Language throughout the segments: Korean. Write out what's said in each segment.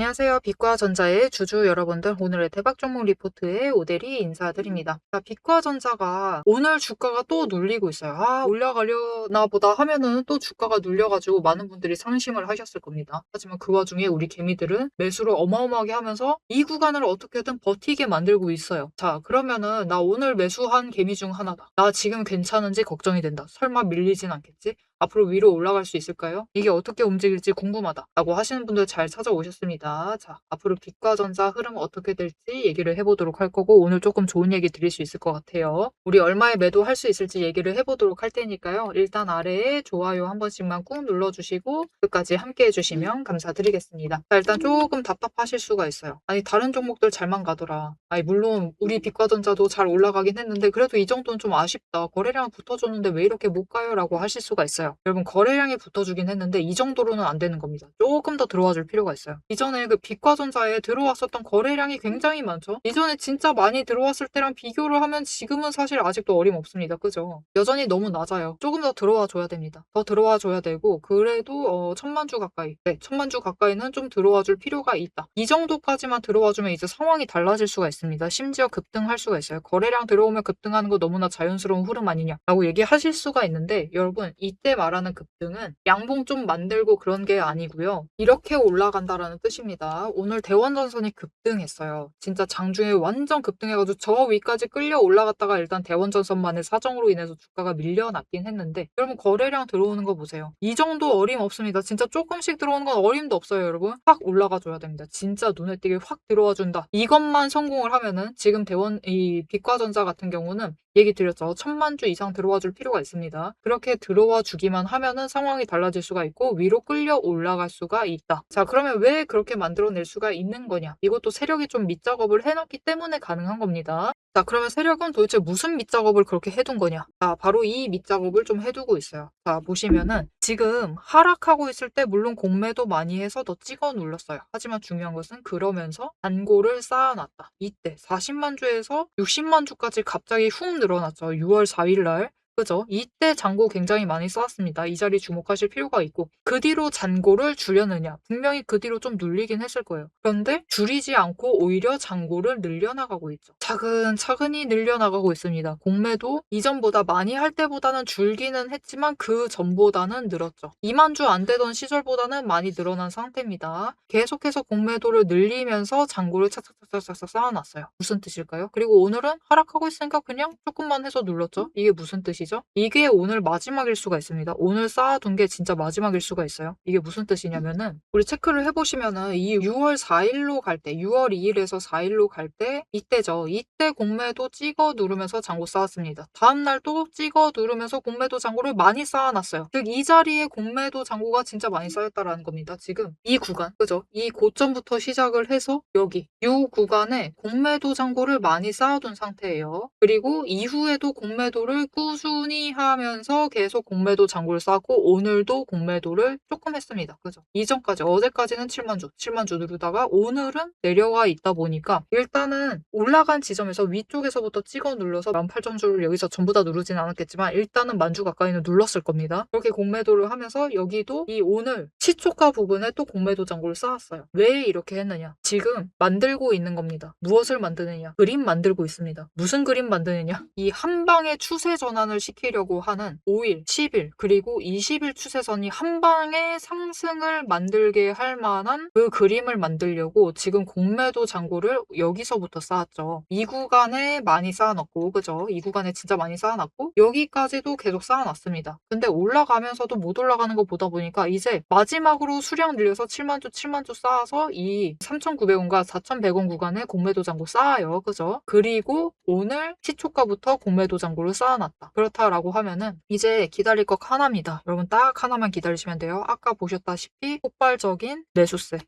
안녕하세요. 빛과전자의 주주 여러분들, 오늘의 대박 종목 리포트에 오대리 인사드립니다. 자, 빛과전자가 오늘 주가가 또 눌리고 있어요. 올라가려나 보다 하면은 또 주가가 눌려가지고 많은 분들이 상심을 하셨을 겁니다. 하지만 그 와중에 우리 개미들은 매수를 어마어마하게 하면서 이 구간을 어떻게든 버티게 만들고 있어요. 자, 그러면은 나 오늘 매수한 개미 중 하나다. 나 지금 괜찮은지 걱정이 된다. 설마 밀리진 않겠지? 앞으로 위로 올라갈 수 있을까요? 이게 어떻게 움직일지 궁금하다 라고 하시는 분들 잘 찾아오셨습니다. 자, 앞으로 빛과전자 흐름 어떻게 될지 얘기를 해보도록 할 거고, 오늘 조금 좋은 얘기 드릴 수 있을 것 같아요. 우리 얼마에 매도할 수 있을지 얘기를 해보도록 할 테니까요. 일단 아래에 좋아요 한 번씩만 꾹 눌러주시고 끝까지 함께 해주시면 감사드리겠습니다. 자, 일단 조금 답답하실 수가 있어요. 아니, 다른 종목들 잘만 가더라. 아니, 물론 우리 빛과전자도 잘 올라가긴 했는데 그래도 이 정도는 좀 아쉽다. 거래량 붙어줬는데 왜 이렇게 못 가요? 라고 하실 수가 있어요. 여러분, 거래량이 붙어주긴 했는데 이 정도로는 안 되는 겁니다. 조금 더 들어와 줄 필요가 있어요. 이전에 그 빛과전자에 들어왔었던 거래량이 굉장히 많죠. 이전에 진짜 많이 들어왔을 때랑 비교를 하면 지금은 사실 아직도 어림없습니다. 그죠? 여전히 너무 낮아요. 조금 더 들어와 줘야 됩니다. 더 들어와 줘야 되고, 그래도 1000만 주 가까이, 1000만 주 가까이는 좀 들어와 줄 필요가 있다. 이 정도까지만 들어와 주면 이제 상황이 달라질 수가 있습니다. 심지어 급등할 수가 있어요. 거래량 들어오면 급등하는 거 너무나 자연스러운 흐름 아니냐라고 얘기하실 수가 있는데, 여러분, 이때 말하는 급등은 양봉 좀 만들고 그런 게 아니고요. 이렇게 올라간다라는 뜻입니다. 오늘 대원전선이 급등했어요. 진짜 장중에 완전 급등해가지고 저 위까지 끌려 올라갔다가 일단 대원전선만의 사정으로 인해서 주가가 밀려났긴 했는데, 여러분, 거래량 들어오는 거 보세요. 이 정도 어림없습니다. 진짜 조금씩 들어오는 건 어림도 없어요, 여러분. 확 올라가 줘야 됩니다. 진짜 눈에 띄게 확 들어와 준다. 이것만 성공을 하면은 지금 이 빛과전자 같은 경우는 얘기 드렸죠. 1000만 주 이상 들어와 줄 필요가 있습니다. 그렇게 들어와 주기만 하면은 상황이 달라질 수가 있고 위로 끌려 올라갈 수가 있다. 자, 그러면 왜 그렇게 만들어낼 수가 있는 거냐? 이것도 세력이 좀 밑작업을 해놨기 때문에 가능한 겁니다. 자, 그러면 세력은 도대체 무슨 밑작업을 그렇게 해둔 거냐? 자, 바로 이 밑작업을 좀 해두고 있어요. 자, 보시면은 지금 하락하고 있을 때 물론 공매도 많이 해서 더 찍어 눌렀어요. 하지만 중요한 것은 그러면서 단고를 쌓아놨다. 이때 40만 주에서 60만 주까지 갑자기 훅 늘어났죠. 6월 4일 날. 그죠? 이때 잔고 굉장히 많이 쌓았습니다. 이 자리 주목하실 필요가 있고, 그 뒤로 잔고를 줄였느냐? 분명히 그 뒤로 좀 눌리긴 했을 거예요. 그런데 줄이지 않고 오히려 잔고를 늘려나가고 있죠. 차근차근히 늘려나가고 있습니다. 공매도 이전보다 많이 할 때보다는 줄기는 했지만 그 전보다는 늘었죠. 2만 주 안 되던 시절보다는 많이 늘어난 상태입니다. 계속해서 공매도를 늘리면서 잔고를 착착착착착 쌓아놨어요. 무슨 뜻일까요? 그리고 오늘은 하락하고 있으니까 그냥 조금만 해서 눌렀죠. 이게 무슨 뜻이죠? 이게 오늘 마지막일 수가 있습니다. 오늘 쌓아둔 게 진짜 마지막일 수가 있어요. 이게 무슨 뜻이냐면은, 우리 체크를 해보시면은 이 6월 4일로 갈 때, 6월 2일에서 4일로 갈 때 이때죠. 이때 공매도 찍어 누르면서 잔고 쌓았습니다. 다음날 또 찍어 누르면서 공매도 잔고를 많이 쌓아놨어요. 즉 이 자리에 공매도 잔고가 진짜 많이 쌓였다라는 겁니다. 지금 이 구간, 그죠? 이 고점부터 시작을 해서 여기 이 구간에 공매도 잔고를 많이 쌓아둔 상태예요. 그리고 이후에도 공매도를 꾸준히 하면서 계속 공매도 잔고를 쌓고 오늘도 공매도를 조금 했습니다. 그죠? 이전까지 어제까지는 7만 주 누르다가 오늘은 내려와 있다 보니까 일단은 올라간 지점에서 위쪽에서부터 찍어 눌러서 18,000주를 여기서 전부 다 누르진 않았겠지만 일단은 10,000주 가까이는 눌렀을 겁니다. 그렇게 공매도를 하면서 여기도 이 오늘 시초가 부분에 또 공매도 잔고를 쌓았어요. 왜 이렇게 했느냐? 지금 만들고 있는 겁니다. 무엇을 만드느냐? 그림 만들고 있습니다. 무슨 그림 만드느냐? 이 한방의 추세 전환을 시키려고 하는 5일, 10일, 그리고 20일 추세선이 한방의 상승을 만들게 할 만한 그 그림을 만들려고 지금 공매도 잔고를 여기서부터 쌓았죠. 이 구간에 많이 쌓아놨고, 그죠? 이 구간에 진짜 많이 쌓아놨고, 여기까지도 계속 쌓아놨습니다. 근데 올라가면서도 못 올라가는 거 보다 보니까 이제 마지막으로 수량 늘려서 7만 주 쌓아서 이 3,900원과 4,100원 구간에 공매도 잔고 쌓아요. 그죠? 그리고 오늘 시초가부터 공매도 잔고를 쌓아놨다. 그렇다라고 하면은 이제 기다릴 것 하나입니다. 여러분, 딱 하나만 기다리시면 돼요. 아까 보셨다시피 폭발적인 매수세,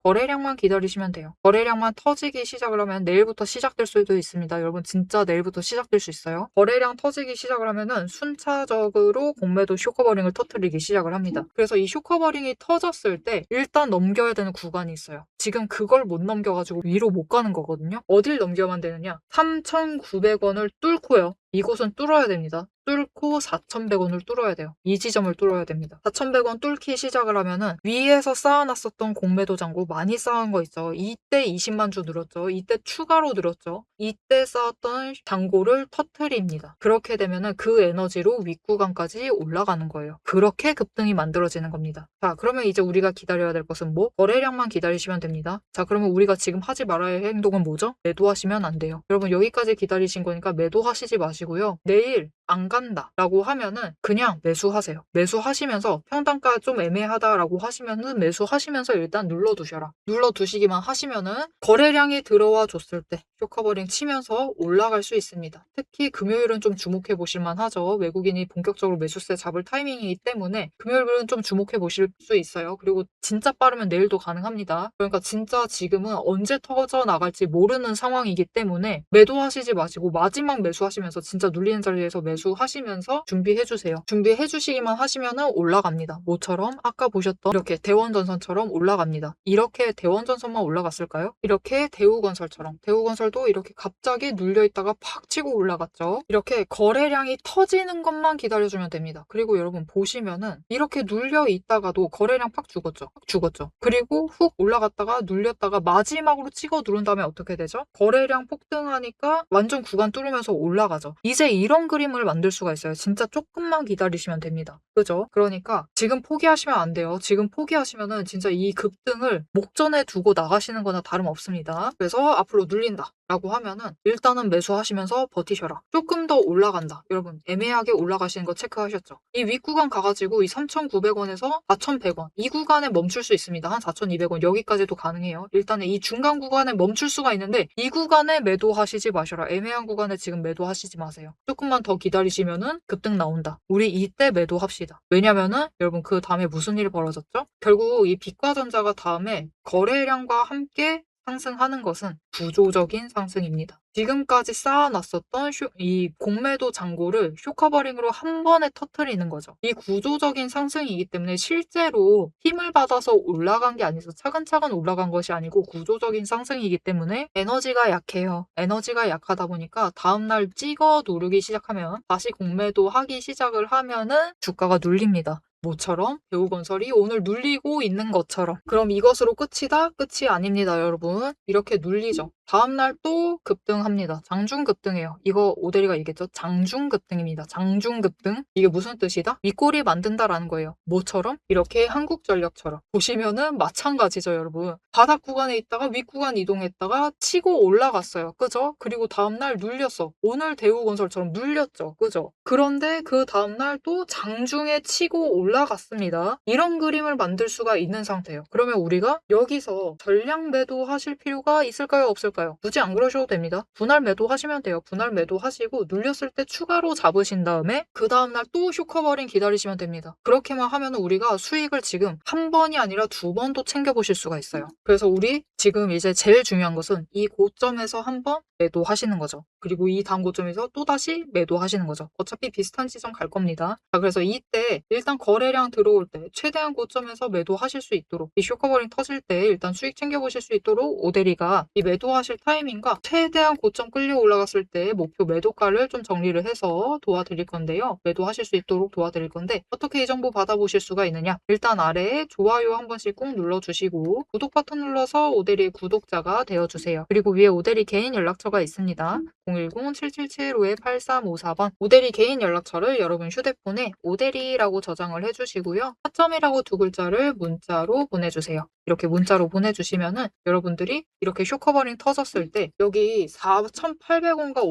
거래량만 기다리시면 돼요. 거래량만 터지기 시작을 하면 내일부터 시작될 수도 있습니다. 여러분, 진짜 내일부터 시작될 수 있어요. 거래량 터지기 시작을 하면은 순차적으로 공매도 쇼커버링을 터뜨리기 시작을 합니다. 그래서 이 쇼커버링이 터졌을 때 일단 넘겨야 되는 구간이 있어요. 지금 그걸 못 넘겨가지고 위로 못 가는 거거든요. 어딜 넘겨야만 되느냐? 3,900원을 뚫고요. 이곳은 뚫어야 됩니다. 뚫고 4,100원을 뚫어야 돼요. 이 지점을 뚫어야 됩니다. 4,100원 뚫기 시작을 하면은 위에서 쌓아놨었던 공매도 잔고 많이 쌓은 거 있죠. 이때 20만 주 늘었죠. 이때 추가로 늘었죠. 이때 쌓았던 잔고를 터트립니다. 그렇게 되면은 그 에너지로 윗구간까지 올라가는 거예요. 그렇게 급등이 만들어지는 겁니다. 자, 그러면 이제 우리가 기다려야 될 것은 뭐? 거래량만 기다리시면 됩니다. 자, 그러면 우리가 지금 하지 말아야 할 행동은 뭐죠? 매도하시면 안 돼요. 여러분 여기까지 기다리신 거니까 매도하시지 마시고요. 내일 안 간다 라고 하면은 그냥 매수하세요. 매수하시면서 평단가 좀 애매하다라고 하시면은 매수하시면서 일단 눌러두셔라. 눌러두시기만 하시면은 거래량이 들어와 줬을 때 쇼커버링 치면서 올라갈 수 있습니다. 특히 금요일은 좀 주목해 보실만 하죠. 외국인이 본격적으로 매수세 잡을 타이밍이기 때문에 금요일은 좀 주목해 보실 수 있어요. 그리고 진짜 빠르면 내일도 가능합니다. 그러니까 진짜 지금은 언제 터져 나갈지 모르는 상황이기 때문에 매도하시지 마시고 마지막 매수하시면서 진짜 눌리는 자리에서 매수하시면서 준비해 주세요. 준비해 주시기만 하시면은 올라갑니다. 모처럼 아까 보셨던 이렇게 대원전선처럼 올라갑니다. 이렇게 대원전선만 올라갔을까요? 이렇게 대우건설도 이렇게 갑자기 눌려 있다가 팍 치고 올라갔죠. 이렇게 거래량이 터지는 것만 기다려주면 됩니다. 그리고 여러분 보시면은 이렇게 눌려 있다가도 거래량 팍 죽었죠. 팍 죽었죠. 그리고 훅 올라갔다가 눌렸다가 마지막으로 찍어 누른 다음에 어떻게 되죠? 거래량 폭등하니까 완전 구간 뚫으면서 올라가죠. 이제 이런 그림을 만들 수가 있어요. 진짜 조금만 기다리시면 됩니다. 그죠? 그러니까 지금 포기하시면 안 돼요. 지금 포기하시면은 진짜 이 급등을 목전에 두고 나가시는 거나 다름없습니다. 그래서 앞으로 눌린다 라고 하면은 일단은 매수하시면서 버티셔라. 조금 더 올라간다. 여러분 애매하게 올라가시는 거 체크하셨죠? 이 윗구간 가가지고 이 3,900원에서 4,100원 이 구간에 멈출 수 있습니다. 한 4,200원 여기까지도 가능해요. 일단은 이 중간 구간에 멈출 수가 있는데 이 구간에 매도하시지 마셔라. 애매한 구간에 지금 매도하시지 마세요. 조금만 더 기다리시면은 급등 나온다. 우리 이때 매도합시다. 왜냐면은 여러분 그 다음에 무슨 일이 벌어졌죠? 결국 이 빛과전자가 다음에 거래량과 함께 상승하는 것은 구조적인 상승입니다. 지금까지 쌓아놨었던 이 공매도 잔고를 쇼커버링으로 한 번에 터트리는 거죠. 이 구조적인 상승이기 때문에 실제로 힘을 받아서 올라간 게 아니죠. 차근차근 올라간 것이 아니고 구조적인 상승이기 때문에 에너지가 약해요. 에너지가 약하다 보니까 다음날 찍어 누르기 시작하면 다시 공매도 하기 시작을 하면은 주가가 눌립니다. 모처럼 대우건설이 오늘 눌리고 있는 것처럼. 그럼 이것으로 끝이다? 끝이 아닙니다, 여러분. 이렇게 눌리죠. 다음날 또 급등합니다. 장중급등이에요. 이거 오대리가 얘기했죠. 장중급등입니다. 장중급등. 이게 무슨 뜻이다? 윗골이 만든다라는 거예요. 뭐처럼? 이렇게 한국전력처럼. 보시면은 마찬가지죠, 여러분. 바닥 구간에 있다가 윗구간 이동했다가 치고 올라갔어요. 그죠? 그리고 다음날 눌렸어. 오늘 대우건설처럼 눌렸죠. 그죠? 그런데 그 다음날 또 장중에 치고 올라갔습니다. 이런 그림을 만들 수가 있는 상태예요. 그러면 우리가 여기서 전량 매도하실 필요가 있을까요? 없을까요? 굳이 안 그러셔도 됩니다. 분할 매도하시면 돼요. 분할 매도하시고 눌렸을 때 추가로 잡으신 다음에 그 다음날 또 쇼커버링 기다리시면 됩니다. 그렇게만 하면 우리가 수익을 지금 한 번이 아니라 두 번도 챙겨보실 수가 있어요. 그래서 우리 지금 이제 제일 중요한 것은 이 고점에서 한 번 매도하시는 거죠. 그리고 이 다음 고점에서 또다시 매도하시는 거죠. 어차피 비슷한 지점 갈 겁니다. 자, 그래서 이때 일단 거래량 들어올 때 최대한 고점에서 매도하실 수 있도록 이 쇼커버링 터질 때 일단 수익 챙겨보실 수 있도록 오대리가 이 매도하실 타이밍과 최대한 고점 끌려 올라갔을 때 목표 매도가를 좀 정리를 해서 도와드릴 건데요. 매도하실 수 있도록 도와드릴 건데 어떻게 이 정보 받아보실 수가 있느냐? 일단 아래에 좋아요 한 번씩 꾹 눌러주시고 구독 버튼 눌러서 오대리의 구독자가 되어주세요. 그리고 위에 오대리 개인 연락처가 있습니다. 010-7775-8354번 오대리 개인 연락처를 여러분 휴대폰에 오대리라고 저장을 해주시고요. 타점이라고 두 글자를 문자로 보내주세요. 이렇게 문자로 보내주시면은 여러분들이 이렇게 쇼커버링 터졌을 때 여기 4,800원과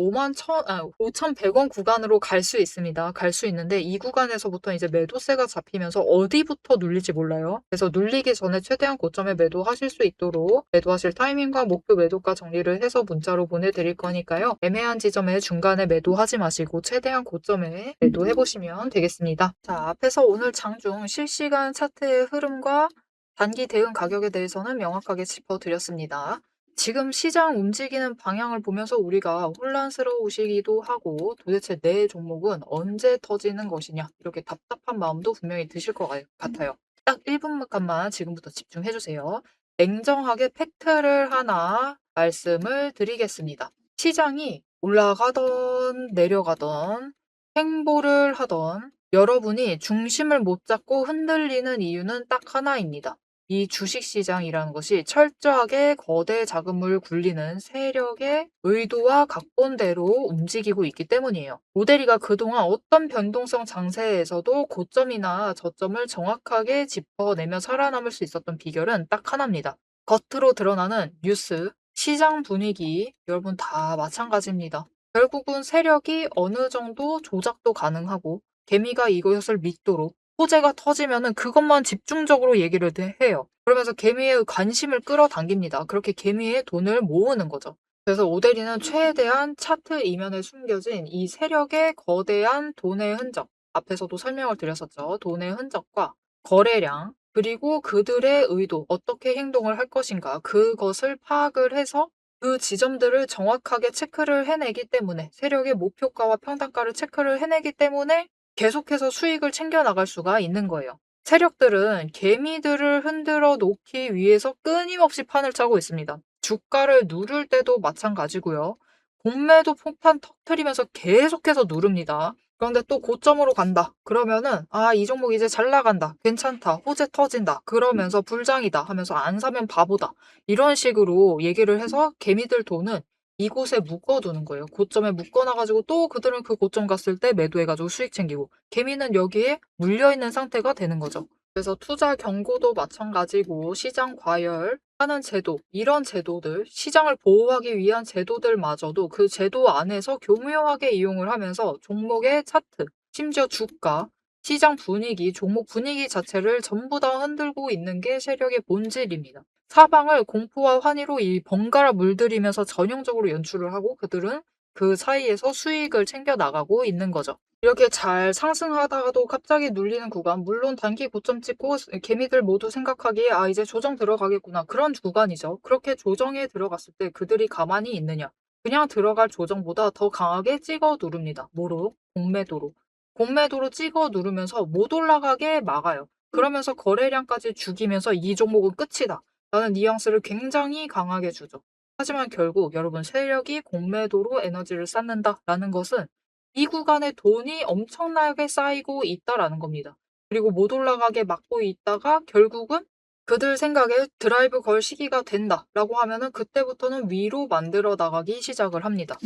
5,100원 구간으로 갈 수 있습니다. 갈 수 있는데 이 구간에서부터 이제 매도세가 잡히면서 어디부터 눌릴지 몰라요. 그래서 눌리기 전에 최대한 고점에 매도하실 수 있도록 매도하실 타이밍과 목표 매도가 정리를 해서 문자로 보내드릴 거니까요. 애매한 지점에 중간에 매도하지 마시고 최대한 고점에 매도해보시면 되겠습니다. 자, 앞에서 오늘 장중 실시간 차트의 흐름과 단기 대응 가격에 대해서는 명확하게 짚어드렸습니다. 지금 시장 움직이는 방향을 보면서 우리가 혼란스러우시기도 하고 도대체 내 종목은 언제 터지는 것이냐 이렇게 답답한 마음도 분명히 드실 것 같아요. 딱 1분간만 지금부터 집중해주세요. 냉정하게 팩트를 하나 말씀을 드리겠습니다. 시장이 올라가던 내려가던 행보를 하던 여러분이 중심을 못 잡고 흔들리는 이유는 딱 하나입니다. 이 주식시장이라는 것이 철저하게 거대 자금을 굴리는 세력의 의도와 각본대로 움직이고 있기 때문이에요. 모데리가 그동안 어떤 변동성 장세에서도 고점이나 저점을 정확하게 짚어내며 살아남을 수 있었던 비결은 딱 하나입니다. 겉으로 드러나는 뉴스, 시장 분위기, 여러분 다 마찬가지입니다. 결국은 세력이 어느 정도 조작도 가능하고 개미가 이것을 믿도록 호재가 터지면은 그것만 집중적으로 얘기를 해요. 그러면서 개미의 관심을 끌어당깁니다. 그렇게 개미의 돈을 모으는 거죠. 그래서 오데리는 최대한 차트 이면에 숨겨진 이 세력의 거대한 돈의 흔적, 앞에서도 설명을 드렸었죠. 돈의 흔적과 거래량, 그리고 그들의 의도, 어떻게 행동을 할 것인가, 그것을 파악을 해서 그 지점들을 정확하게 체크를 해내기 때문에 세력의 목표가와 평단가를 체크를 해내기 때문에 계속해서 수익을 챙겨 나갈 수가 있는 거예요. 세력들은 개미들을 흔들어 놓기 위해서 끊임없이 판을 짜고 있습니다. 주가를 누를 때도 마찬가지고요. 공매도 폭탄 터트리면서 계속해서 누릅니다. 그런데 또 고점으로 간다. 그러면은 이 종목 이제 잘 나간다. 괜찮다. 호재 터진다. 그러면서 불장이다 하면서 안 사면 바보다. 이런 식으로 얘기를 해서 개미들 돈은 이곳에 묶어두는 거예요. 고점에 묶어놔가지고 또 그들은 그 고점 갔을 때 매도해가지고 수익 챙기고 개미는 여기에 물려있는 상태가 되는 거죠. 그래서 투자 경고도 마찬가지고 시장 과열하는 제도, 이런 제도들, 시장을 보호하기 위한 제도들마저도 그 제도 안에서 교묘하게 이용을 하면서 종목의 차트, 심지어 주가, 시장 분위기, 종목 분위기 자체를 전부 다 흔들고 있는 게 세력의 본질입니다. 사방을 공포와 환희로 이 번갈아 물들이면서 전형적으로 연출을 하고 그들은 그 사이에서 수익을 챙겨 나가고 있는 거죠. 이렇게 잘 상승하다가도 갑자기 눌리는 구간, 물론 단기 고점 찍고 개미들 모두 생각하기에 이제 조정 들어가겠구나. 그런 구간이죠. 그렇게 조정에 들어갔을 때 그들이 가만히 있느냐. 그냥 들어갈 조정보다 더 강하게 찍어 누릅니다. 뭐로? 공매도로. 공매도로 찍어 누르면서 못 올라가게 막아요. 그러면서 거래량까지 죽이면서 이 종목은 끝이다. 라는 뉘앙스를 굉장히 강하게 주죠. 하지만 결국 여러분 세력이 공매도로 에너지를 쌓는다라는 것은 이 구간에 돈이 엄청나게 쌓이고 있다라는 겁니다. 그리고 못 올라가게 막고 있다가 결국은 그들 생각에 드라이브 걸 시기가 된다라고 하면은 그때부터는 위로 만들어 나가기 시작을 합니다.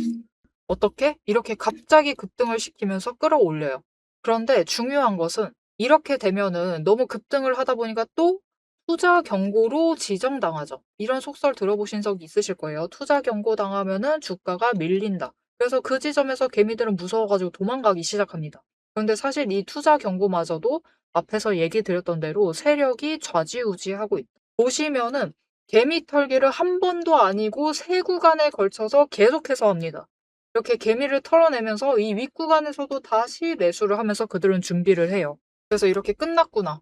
어떻게? 이렇게 갑자기 급등을 시키면서 끌어올려요. 그런데 중요한 것은 이렇게 되면은 너무 급등을 하다 보니까 또 투자 경고로 지정당하죠. 이런 속설 들어보신 적 있으실 거예요. 투자 경고 당하면은 주가가 밀린다. 그래서 그 지점에서 개미들은 무서워가지고 도망가기 시작합니다. 그런데 사실 이 투자 경고마저도 앞에서 얘기 드렸던 대로 세력이 좌지우지하고 있다. 보시면은 개미 털기를 한 번도 아니고 세 구간에 걸쳐서 계속해서 합니다. 이렇게 개미를 털어내면서 이 윗구간에서도 다시 매수를 하면서 그들은 준비를 해요. 그래서 이렇게 끝났구나.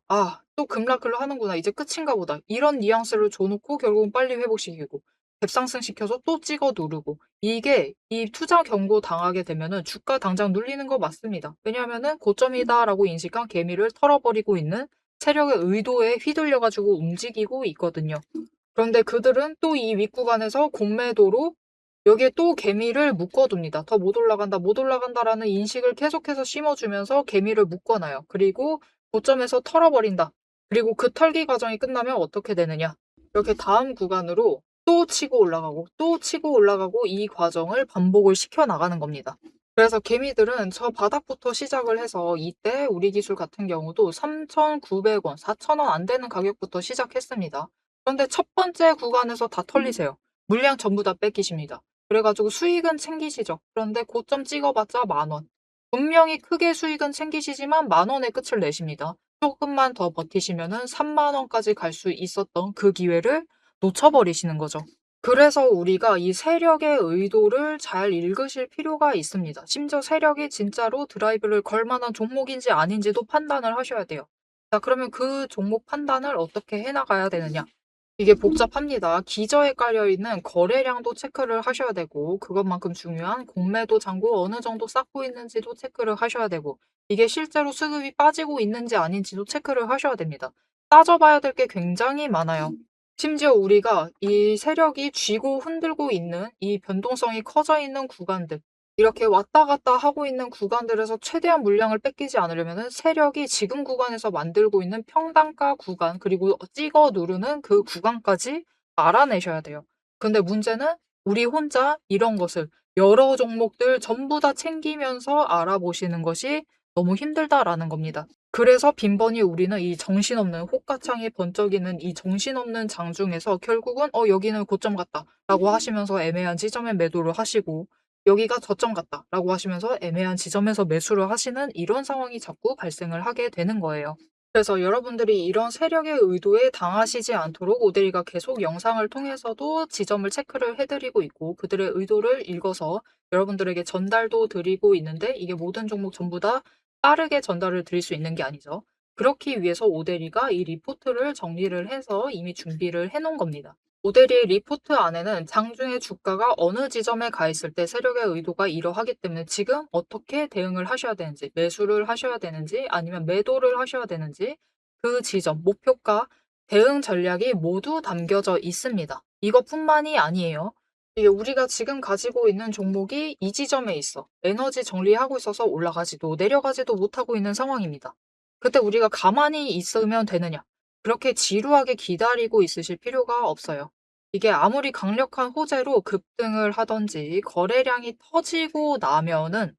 또 급락을 하는구나. 이제 끝인가 보다. 이런 뉘앙스를 줘놓고 결국은 빨리 회복시키고 갭상승시켜서 또 찍어 누르고 이게 이 투자 경고 당하게 되면은 주가 당장 눌리는 거 맞습니다. 왜냐하면은 고점이다라고 인식한 개미를 털어버리고 있는 세력의 의도에 휘둘려가지고 움직이고 있거든요. 그런데 그들은 또 이 윗구간에서 공매도로 여기에 또 개미를 묶어둡니다. 더 못 올라간다, 못 올라간다라는 인식을 계속해서 심어주면서 개미를 묶어놔요. 그리고 고점에서 털어버린다. 그리고 그 털기 과정이 끝나면 어떻게 되느냐. 이렇게 다음 구간으로 또 치고 올라가고 또 치고 올라가고 이 과정을 반복을 시켜나가는 겁니다. 그래서 개미들은 저 바닥부터 시작을 해서 이때 우리 기술 같은 경우도 3,900원, 4,000원 안 되는 가격부터 시작했습니다. 그런데 첫 번째 구간에서 다 털리세요. 물량 전부 다 뺏기십니다. 그래가지고 수익은 챙기시죠. 그런데 고점 찍어봤자 10,000원. 분명히 크게 수익은 챙기시지만 10,000원의 끝을 내십니다. 조금만 더 버티시면은 30,000원까지 갈 수 있었던 그 기회를 놓쳐버리시는 거죠. 그래서 우리가 이 세력의 의도를 잘 읽으실 필요가 있습니다. 심지어 세력이 진짜로 드라이브를 걸 만한 종목인지 아닌지도 판단을 하셔야 돼요. 자, 그러면 그 종목 판단을 어떻게 해나가야 되느냐? 이게 복잡합니다. 기저에 깔려있는 거래량도 체크를 하셔야 되고 그것만큼 중요한 공매도 잔고 어느 정도 쌓고 있는지도 체크를 하셔야 되고 이게 실제로 수급이 빠지고 있는지 아닌지도 체크를 하셔야 됩니다. 따져봐야 될 게 굉장히 많아요. 심지어 우리가 이 세력이 쥐고 흔들고 있는 이 변동성이 커져 있는 구간들 이렇게 왔다 갔다 하고 있는 구간들에서 최대한 물량을 뺏기지 않으려면은 세력이 지금 구간에서 만들고 있는 평단가 구간 그리고 찍어 누르는 그 구간까지 알아내셔야 돼요. 근데 문제는 우리 혼자 이런 것을 여러 종목들 전부 다 챙기면서 알아보시는 것이 너무 힘들다라는 겁니다. 그래서 빈번히 우리는 이 정신없는 호가창이 번쩍이는 이 정신없는 장중에서 결국은 여기는 고점 같다라고 하시면서 애매한 지점에 매도를 하시고 여기가 저점 같다라고 하시면서 애매한 지점에서 매수를 하시는 이런 상황이 자꾸 발생을 하게 되는 거예요. 그래서 여러분들이 이런 세력의 의도에 당하시지 않도록 오데리가 계속 영상을 통해서도 지점을 체크를 해드리고 있고 그들의 의도를 읽어서 여러분들에게 전달도 드리고 있는데 이게 모든 종목 전부 다 빠르게 전달을 드릴 수 있는 게 아니죠. 그렇기 위해서 오데리가 이 리포트를 정리를 해서 이미 준비를 해 놓은 겁니다. 오데리의 리포트 안에는 장중에 주가가 어느 지점에 가 있을 때 세력의 의도가 이러하기 때문에 지금 어떻게 대응을 하셔야 되는지, 매수를 하셔야 되는지, 아니면 매도를 하셔야 되는지, 그 지점, 목표가, 대응 전략이 모두 담겨져 있습니다. 이것뿐만이 아니에요. 이게 우리가 지금 가지고 있는 종목이 이 지점에 있어. 에너지 정리하고 있어서 올라가지도 내려가지도 못하고 있는 상황입니다. 그때 우리가 가만히 있으면 되느냐? 그렇게 지루하게 기다리고 있으실 필요가 없어요. 이게 아무리 강력한 호재로 급등을 하든지 거래량이 터지고 나면은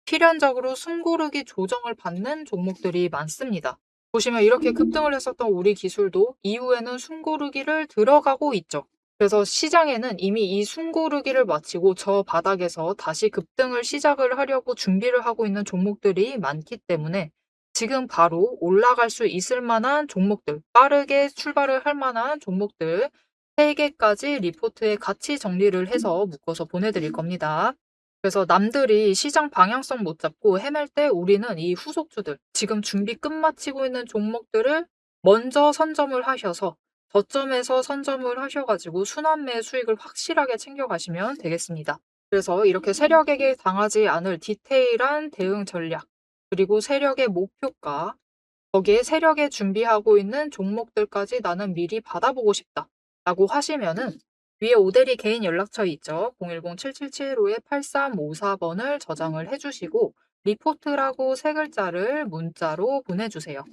필연적으로 숨고르기 조정을 받는 종목들이 많습니다. 보시면 이렇게 급등을 했었던 우리 기술도 이후에는 숨고르기를 들어가고 있죠. 그래서 시장에는 이미 이 숨고르기를 마치고 저 바닥에서 다시 급등을 시작을 하려고 준비를 하고 있는 종목들이 많기 때문에 지금 바로 올라갈 수 있을 만한 종목들, 빠르게 출발을 할 만한 종목들 3개까지 리포트에 같이 정리를 해서 묶어서 보내드릴 겁니다. 그래서 남들이 시장 방향성 못 잡고 헤맬 때 우리는 이 후속주들, 지금 준비 끝마치고 있는 종목들을 먼저 선점을 하셔서 저점에서 선점을 하셔가지고 순환매 수익을 확실하게 챙겨가시면 되겠습니다. 그래서 이렇게 세력에게 당하지 않을 디테일한 대응 전략, 그리고 세력의 목표가, 거기에 세력에 준비하고 있는 종목들까지 나는 미리 받아보고 싶다 라고 하시면은 위에 오데리 개인 연락처 있죠. 010-7775-8354번을 저장을 해주시고 리포트라고 3글자를 문자로 보내주세요.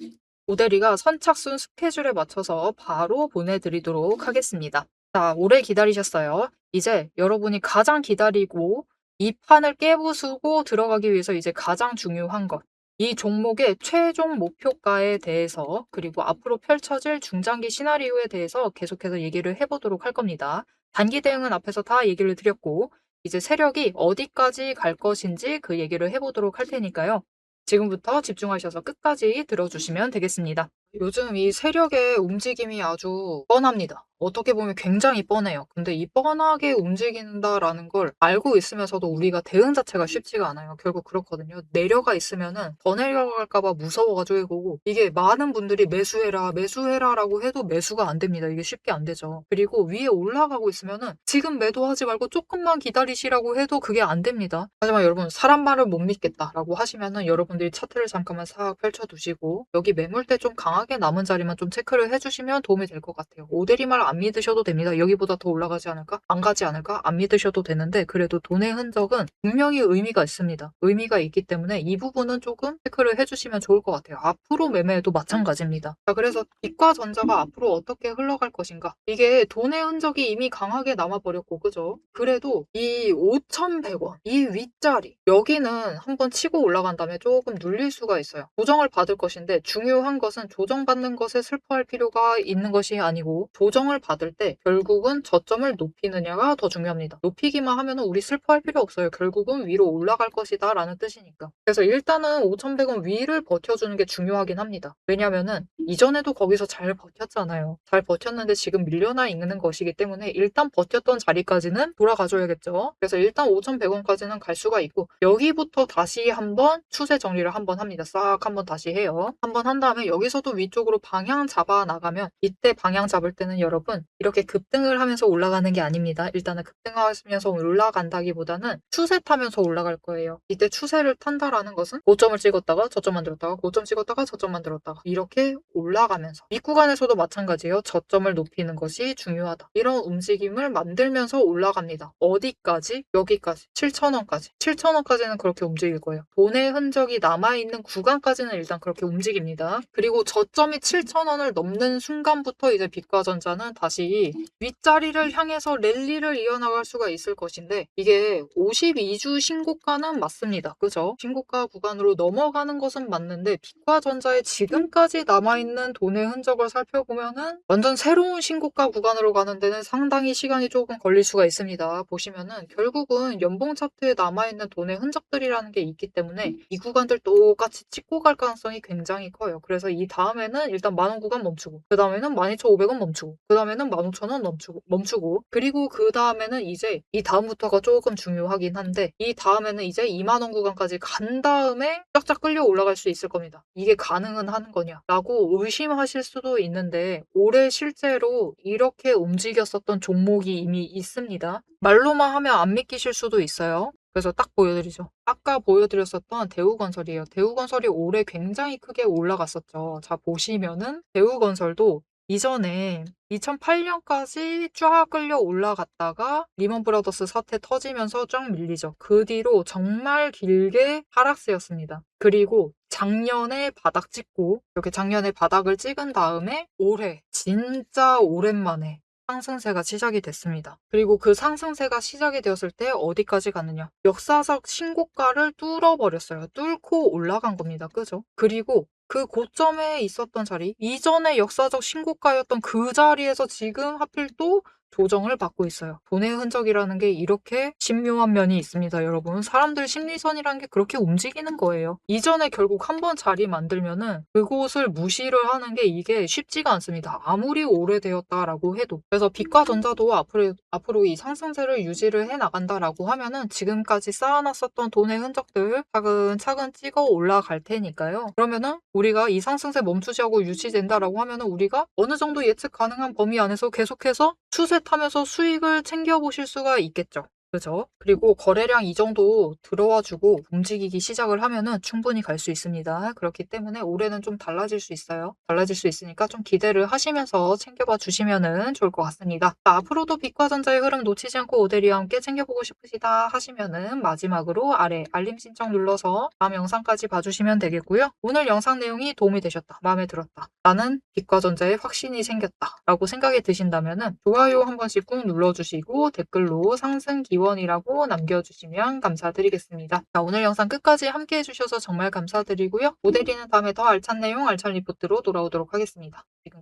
오데리가 선착순 스케줄에 맞춰서 바로 보내드리도록 하겠습니다. 자, 오래 기다리셨어요. 이제 여러분이 가장 기다리고 이 판을 깨부수고 들어가기 위해서 이제 가장 중요한 것. 이 종목의 최종 목표가에 대해서 그리고 앞으로 펼쳐질 중장기 시나리오에 대해서 계속해서 얘기를 해보도록 할 겁니다. 단기 대응은 앞에서 다 얘기를 드렸고 이제 세력이 어디까지 갈 것인지 그 얘기를 해보도록 할 테니까요. 지금부터 집중하셔서 끝까지 들어주시면 되겠습니다. 요즘 이 세력의 움직임이 아주 뻔합니다. 어떻게 보면 굉장히 뻔해요. 근데 이 뻔하게 움직인다라는 걸 알고 있으면서도 우리가 대응 자체가 쉽지가 않아요. 결국 그렇거든요. 내려가 있으면은 더 내려갈까 봐 무서워가지고 이게 많은 분들이 매수해라, 매수해라라고 해도 매수가 안 됩니다. 이게 쉽게 안 되죠. 그리고 위에 올라가고 있으면은 지금 매도하지 말고 조금만 기다리시라고 해도 그게 안 됩니다. 하지만 여러분 사람 말을 못 믿겠다라고 하시면은 여러분들이 차트를 잠깐만 싹 펼쳐두시고 여기 매물대 좀 강하게 남은 자리만 좀 체크를 해주시면 도움이 될 것 같아요. 오데리 말 안 믿으셔도 됩니다. 여기보다 더 올라가지 않을까? 안 가지 않을까? 안 믿으셔도 되는데 그래도 돈의 흔적은 분명히 의미가 있습니다. 의미가 있기 때문에 이 부분은 조금 체크를 해주시면 좋을 것 같아요. 앞으로 매매도 마찬가지입니다. 자, 그래서 빛과 전자가 앞으로 어떻게 흘러갈 것인가? 이게 돈의 흔적이 이미 강하게 남아버렸고 그죠? 그래도 이 5,100원 이 윗자리 여기는 한번 치고 올라간 다음에 조금 눌릴 수가 있어요. 조정을 받을 것인데 중요한 것은 조정받는 것에 슬퍼할 필요가 있는 것이 아니고 조정을 받을 때 결국은 저점을 높이느냐가 더 중요합니다. 높이기만 하면 우리 슬퍼할 필요 없어요. 결국은 위로 올라갈 것이다 라는 뜻이니까. 그래서 일단은 5,100원 위를 버텨주는 게 중요하긴 합니다. 왜냐면은 이전에도 거기서 잘 버텼잖아요. 잘 버텼는데 지금 밀려나 있는 것이기 때문에 일단 버텼던 자리까지는 돌아가줘야겠죠. 그래서 일단 5,100원까지는 갈 수가 있고 여기부터 다시 한번 추세 정리를 한번 합니다. 싹 한번 다시 해요. 한번 한 다음에 여기서도 위쪽으로 방향 잡아 나가면 이때 방향 잡을 때는 여러분 기업은 이렇게 급등을 하면서 올라가는 게 아닙니다. 일단은 급등하면서 올라간다기보다는 추세 타면서 올라갈 거예요. 이때 추세를 탄다라는 것은 고점을 찍었다가 저점 만들었다가 고점 찍었다가 저점 만들었다가 이렇게 올라가면서 윗구간에서도 마찬가지예요. 저점을 높이는 것이 중요하다. 이런 움직임을 만들면서 올라갑니다. 어디까지? 여기까지. 7,000원까지. 7,000원까지는 그렇게 움직일 거예요. 돈의 흔적이 남아있는 구간까지는 일단 그렇게 움직입니다. 그리고 저점이 7,000원을 넘는 순간부터 이제 빛과전자는 다시 윗자리를 향해서 랠리를 이어나갈 수가 있을 것인데 이게 52주 신고가는 맞습니다. 그죠? 신고가 구간으로 넘어가는 것은 맞는데 빛과전자의 지금까지 남아있는 돈의 흔적을 살펴보면은 완전 새로운 신고가 구간으로 가는 데는 상당히 시간이 조금 걸릴 수가 있습니다. 보시면은 결국은 연봉 차트에 남아있는 돈의 흔적들이라는 게 있기 때문에 이 구간들 똑같이 찍고 갈 가능성이 굉장히 커요. 그래서 이 다음에는 일단 만원 구간 멈추고 그 다음에는 12,500원 멈추고 그 다음에는 15,000원 멈추고 그리고 그 다음에는 이제 이 다음부터가 조금 중요하긴 한데 이 다음에는 이제 2만원 구간까지 간 다음에 쫙쫙 끌려 올라갈 수 있을 겁니다. 이게 가능은 하는 거냐 라고 의심하실 수도 있는데 올해 실제로 이렇게 움직였었던 종목이 이미 있습니다. 말로만 하면 안 믿기실 수도 있어요. 그래서 딱 보여드리죠. 아까 보여드렸었던 대우건설이에요. 대우건설이 올해 굉장히 크게 올라갔었죠. 자, 보시면은 대우건설도 이전에 2008년까지 쫙 끌려 올라갔다가 리먼 브라더스 사태 터지면서 쫙 밀리죠. 그 뒤로 정말 길게 하락세였습니다. 그리고 작년에 바닥 찍고 이렇게 작년에 바닥을 찍은 다음에 올해 진짜 오랜만에 상승세가 시작이 됐습니다. 그리고 그 상승세가 시작이 되었을 때 어디까지 갔느냐? 역사적 신고가를 뚫어버렸어요. 뚫고 올라간 겁니다. 그죠? 그리고 그 고점에 있었던 자리, 이전에 역사적 신고가였던 그 자리에서 지금 하필 또 조정을 받고 있어요. 돈의 흔적이라는 게 이렇게 신묘한 면이 있습니다, 여러분. 사람들 심리선이라는 게 그렇게 움직이는 거예요. 이전에 결국 한번 자리 만들면은 그곳을 무시를 하는 게 이게 쉽지가 않습니다. 아무리 오래되었다라고 해도. 그래서 빛과 전자도 앞으로 이 상승세를 유지를 해 나간다라고 하면은 지금까지 쌓아놨었던 돈의 흔적들 차근차근 찍어 올라갈 테니까요. 그러면은 우리가 이 상승세 멈추지 않고 유지된다라고 하면은 우리가 어느 정도 예측 가능한 범위 안에서 계속해서 추세 타면서 수익을 챙겨보실 수가 있겠죠. 그죠? 그리고 거래량 이 정도 들어와주고 움직이기 시작을 하면은 충분히 갈 수 있습니다. 그렇기 때문에 올해는 좀 달라질 수 있어요. 달라질 수 있으니까 좀 기대를 하시면서 챙겨봐 주시면은 좋을 것 같습니다. 자, 앞으로도 빛과전자의 흐름 놓치지 않고 오데리와 함께 챙겨보고 싶으시다 하시면은 마지막으로 아래 알림 신청 눌러서 다음 영상까지 봐주시면 되겠고요. 오늘 영상 내용이 도움이 되셨다, 마음에 들었다, 나는 빛과전자에 확신이 생겼다 라고 생각이 드신다면은 좋아요 한 번씩 꾹 눌러주시고 댓글로 상승 기원이라고 남겨주시면 감사드리겠습니다. 자, 오늘 영상 끝까지 함께 해주셔서 정말 감사드리고요. 오데리는 다음에 더 알찬 내용, 알찬 리포트로 돌아오도록 하겠습니다. 지금